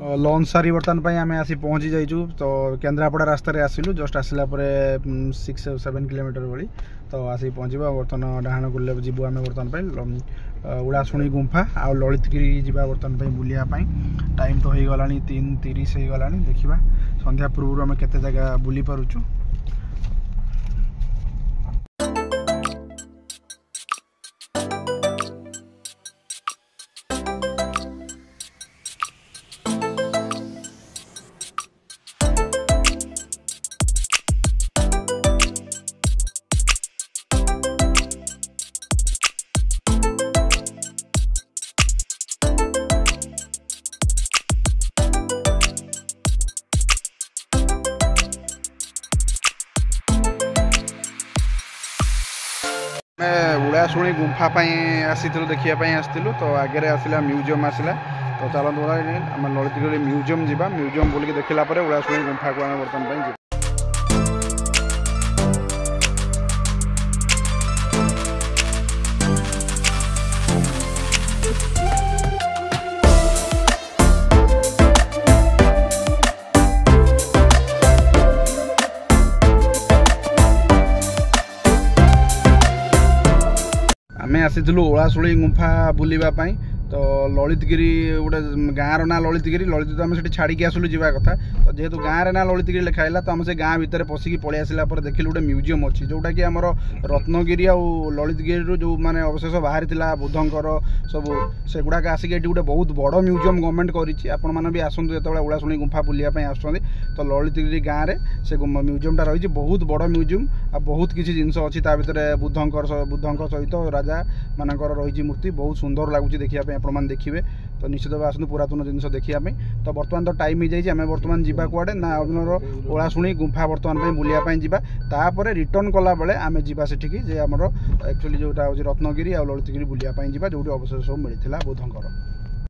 Lunch सारी बर्तमान आम आसी पहुँची जाइचु तो केन्द्रापड़ा रास्त आसिलु जस्ट आसला 6-7 किलोमीटर भली तो आसी पहुँचा बर्तमान डाहाण गुल्ले जीवु आम बर्तमान उड़ाशुणी गुंफा आ ललितगिरी जावा बर्तमान बुलायापाई टाइम तो हो गला 3:30 हो गला देखा संध्या पूर्व आम केते जगह बुली पारुचु। उड़ाशुणी गुंफा आसी देखापी आसलु तो आगे आसला म्यूजियम आसला तो चलते आम ललितगिरी म्यूजियम जावा म्यूजियम बुलिक देखला उड़ाशुणी गुंफा को आम बर्तमान आमे आसीलु ओलाशुणी गुंफा बुलवाई तो ललितगिरी गोटे गाँव ना ललितगिरी ललित तो आम से छाड़ी आसलु जावा कथा तो जेहेतु गाँव ना ललितगिरी लिखाला तो आम से गाँ भितर पशिकी पलि आसला देखिलु गोटे म्यूजियम अच्छी जोटा कि आम रत्नगिरी आ ललितगिरी जो माने अवशेष बाहरी बुद्धंकर सब से गुड़ाक आसिक गोटे बहुत बड़ म्यूजियम गवर्नमेंट कर भी आसतु जो ओलाशुणी गुंफा बुलायाई आसुँच तो ललितगिरी गाँव में से म्यूजियमटा रही बहुत बड़ म्यूजियम आ बहुत किसी जिनस अच्छी बुद्धंकर सहित राजा मानकर रही मूर्ति बहुत सुंदर लगुच देखा आप देखिए तो निश्चित भाव आसतु पुरातन जिन देखापी तो बर्तमान तो टाइम हो जाए आम बर्तमान जावा कुआडे ना ओलाशुणी गुंफा बर्तमान बुलायाई जापर रिटर्न कला बेले आम जा से आमर एक्चुअली जोटा हूँ रत्नगिरी आ ललितगिरी बुलायाई जो अवशेष सब मिलता बुद्धंकर।